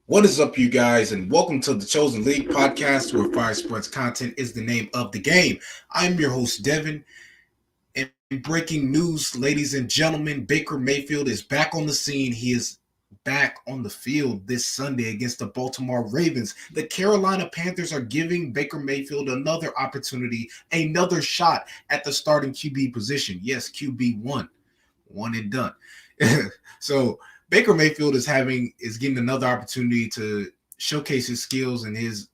What is up, you guys, and welcome to the Chosen League podcast where Fire Sports content is the name of the game. I'm your host, Devin. And breaking news, ladies and gentlemen, Baker Mayfield is back on the scene. He is back on the field this Sunday against the Baltimore Ravens. The Carolina Panthers are giving Baker Mayfield another opportunity, another shot at the starting QB position. Yes, QB1, one and done. So Baker Mayfield is getting another opportunity to showcase his skills and his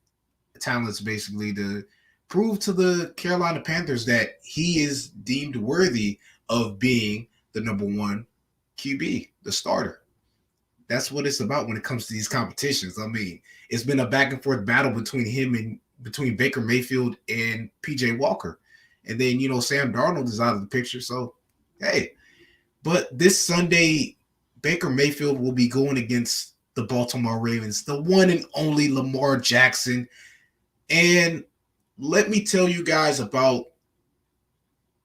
talents, basically to prove to the Carolina Panthers that he is deemed worthy of being the number one QB, the starter. That's what it's about when it comes to these competitions. I mean, it's been a back and forth battle between Baker Mayfield and PJ Walker. And then, Sam Darnold is out of the picture. So, hey, but this Sunday, Baker Mayfield will be going against the Baltimore Ravens, the one and only Lamar Jackson. And let me tell you guys about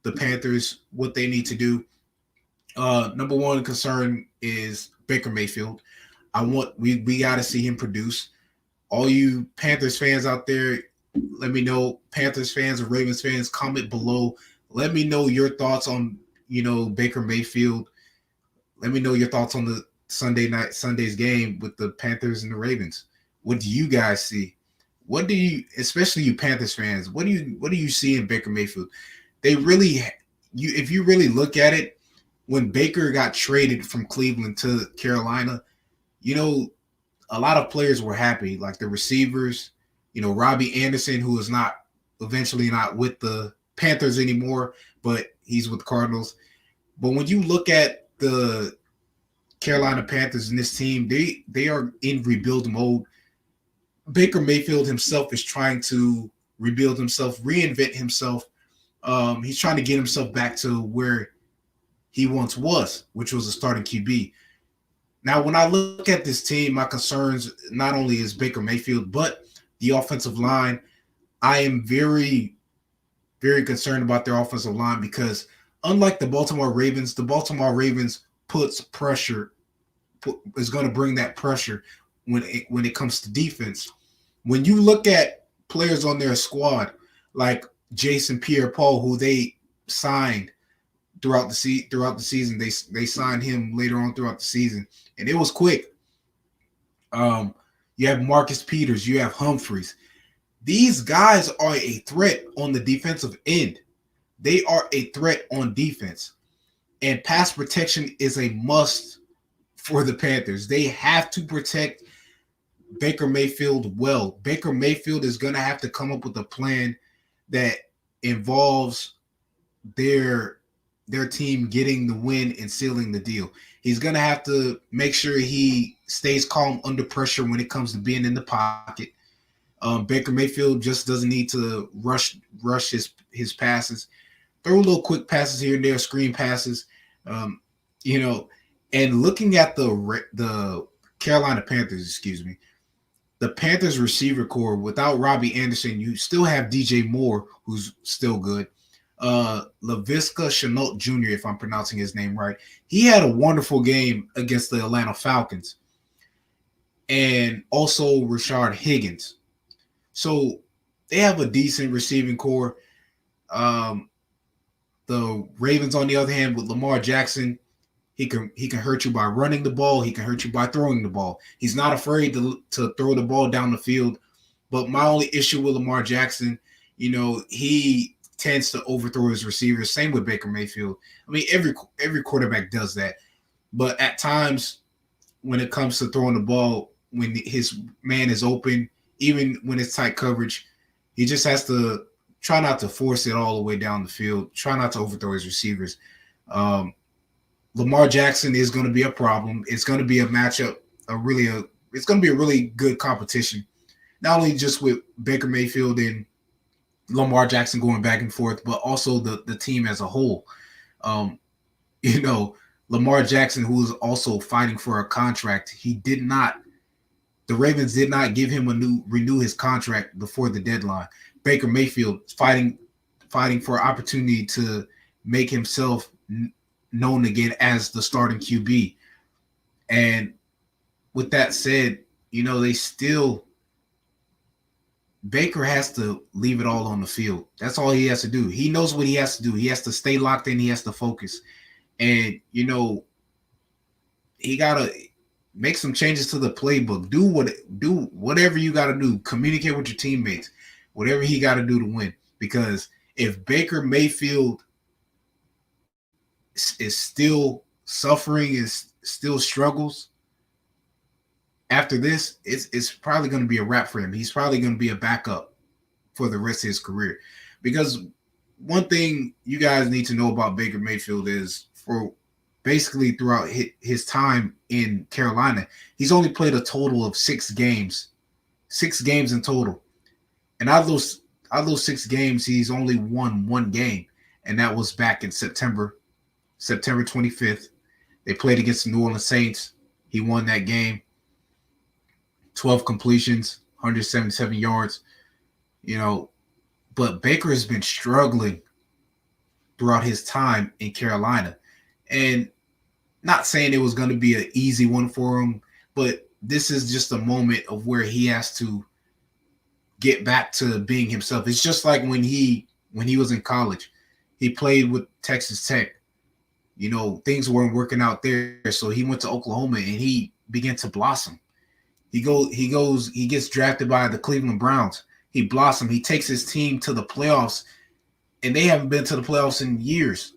the Panthers, what they need to do. Number one concern is Baker Mayfield. We got to see him produce. All you Panthers fans out there, let me know. Panthers fans or Ravens fans, comment below. Let me know your thoughts on Baker Mayfield. Let me know your thoughts on the Sunday's game with the Panthers and the Ravens. What do you guys see? What do you, especially you Panthers fans, what do you see in Baker Mayfield? If you really look at it, when Baker got traded from Cleveland to Carolina, a lot of players were happy, like the receivers, Robbie Anderson, who is eventually not with the Panthers anymore, but he's with the Cardinals. But when you look at the Carolina Panthers and this team, they are in rebuild mode. Baker Mayfield himself is trying to rebuild himself, reinvent himself. He's trying to get himself back to where he once was, which was a starting QB. Now, when I look at this team, my concerns not only is Baker Mayfield, but the offensive line. I am very, very concerned about their offensive line because unlike the Baltimore Ravens puts pressure, is going to bring that pressure when it comes to defense. When you look at players on their squad, like Jason Pierre-Paul, who they signed throughout the season, they signed him later on throughout the season, and it was quick. You have Marcus Peters, you have Humphreys. These guys are a threat on the defensive end. They are a threat on defense. And pass protection is a must for the Panthers. They have to protect Baker Mayfield well. Baker Mayfield is going to have to come up with a plan that involves their team getting the win and sealing the deal. He's going to have to make sure he stays calm under pressure when it comes to being in the pocket. Baker Mayfield just doesn't need to rush his passes. Throw little quick passes here and there, screen passes, and looking at the Carolina Panthers, the Panthers receiver core without Robbie Anderson, you still have DJ Moore, who's still good. Laviska Shenault Jr., if I'm pronouncing his name right, he had a wonderful game against the Atlanta Falcons, and also Rashard Higgins. So they have a decent receiving core. The Ravens, on the other hand, with Lamar Jackson, he can hurt you by running the ball. He can hurt you by throwing the ball. He's not afraid to throw the ball down the field. But my only issue with Lamar Jackson, he tends to overthrow his receivers. Same with Baker Mayfield. I mean, every quarterback does that. But at times, when it comes to throwing the ball, when his man is open, even when it's tight coverage, he just has to try not to force it all the way down the field. Try not to overthrow his receivers. Lamar Jackson is going to be a problem. It's going to be a matchup, it's going to be a really good competition. Not only just with Baker Mayfield and Lamar Jackson going back and forth, but also the team as a whole. Lamar Jackson, who is also fighting for a contract, the Ravens did not give him renew his contract before the deadline. Baker Mayfield fighting for opportunity to make himself known again as the starting QB. And with that said, they still Baker has to leave it all on the field. That's all he has to do. He knows what he has to do. He has to stay locked in. He has to focus. And, he got to make some changes to the playbook. Do whatever you got to do. Communicate with your teammates. Whatever he got to do to win. Because if Baker Mayfield is still suffering, is still struggles after this, it's probably going to be a wrap for him. He's probably going to be a backup for the rest of his career. Because one thing you guys need to know about Baker Mayfield is for basically throughout his time in Carolina, he's only played a total of 6 games. 6 games in total. And out of those 6 games, he's only won 1 game. And that was back in September 25th. They played against the New Orleans Saints. He won that game. 12 completions, 177 yards. But Baker has been struggling throughout his time in Carolina. And not saying it was going to be an easy one for him, but this is just a moment of where he has to get back to being himself. It's just like when he was in college. He played with Texas Tech. Things weren't working out there, so he went to Oklahoma and he began to blossom. He gets drafted by the Cleveland Browns. He blossomed. He takes his team to the playoffs, and they haven't been to the playoffs in years.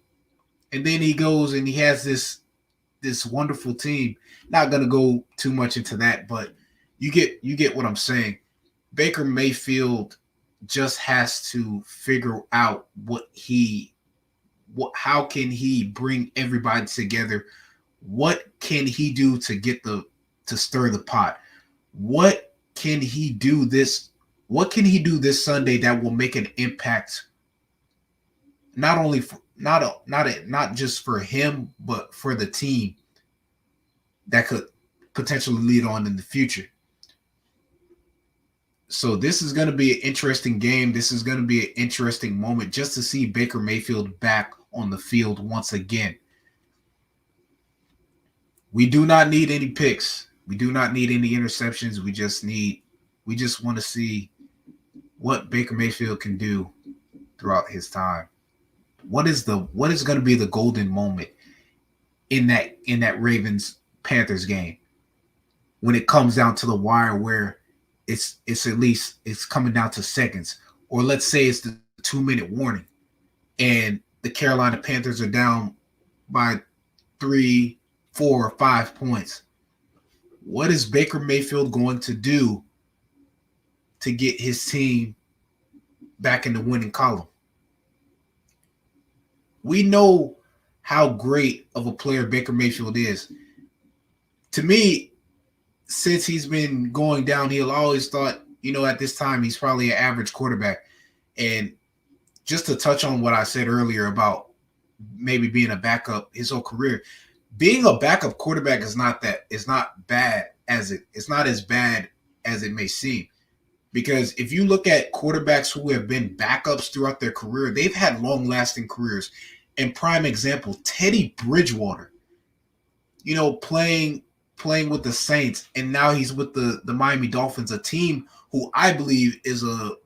And then he goes and he has this wonderful team. Not going to go too much into that, but you get what I'm saying. Baker Mayfield just has to figure out how can he bring everybody together? What can he do to stir the pot? What can he do this Sunday that will make an impact? Not only not just for him, but for the team that could potentially lead on in the future. So this is going to be an interesting game. This is going to be an interesting moment just to see Baker Mayfield back on the field once again. We do not need any picks. We do not need any interceptions. We just want to see what Baker Mayfield can do throughout his time. What is going to be the golden moment in that Ravens-Panthers game when it comes down to the wire where it's coming down to seconds, or let's say it's the 2-minute warning and the Carolina Panthers are down by 3, 4, or 5 points. What is Baker Mayfield going to do to get his team back in the winning column? We know how great of a player Baker Mayfield is. To me, since he's been going downhill, I always thought, at this time, he's probably an average quarterback. And just to touch on what I said earlier about maybe being a backup his whole career, being a backup quarterback is not bad it's not as bad as it may seem. Because if you look at quarterbacks who have been backups throughout their career, they've had long-lasting careers. And prime example, Teddy Bridgewater, playing with the Saints, and now he's with the Miami Dolphins, a team who I believe is a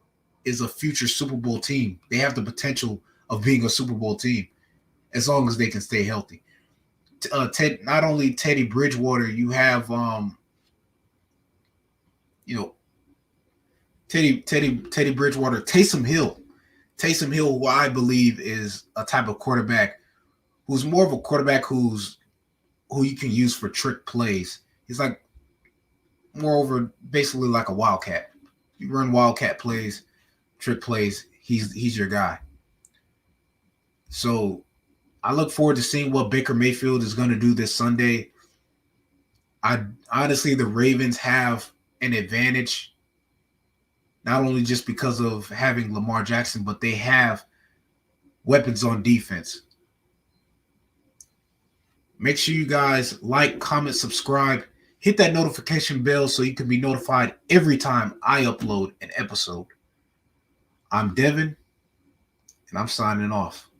future Super Bowl team. They have the potential of being a Super Bowl team as long as they can stay healthy. Not only Teddy Bridgewater, you have Teddy Bridgewater, Taysom Hill, who I believe is a type of quarterback who's more of a quarterback who you can use for trick plays. He's like moreover basically like a wildcat. You run wildcat plays, trick plays, he's your guy. So I look forward to seeing what Baker Mayfield is going to do this Sunday. Honestly, the Ravens have an advantage, not only just because of having Lamar Jackson, but they have weapons on defense. Make sure you guys like, comment, subscribe, hit that notification bell so you can be notified every time I upload an episode. I'm Devin, and I'm signing off.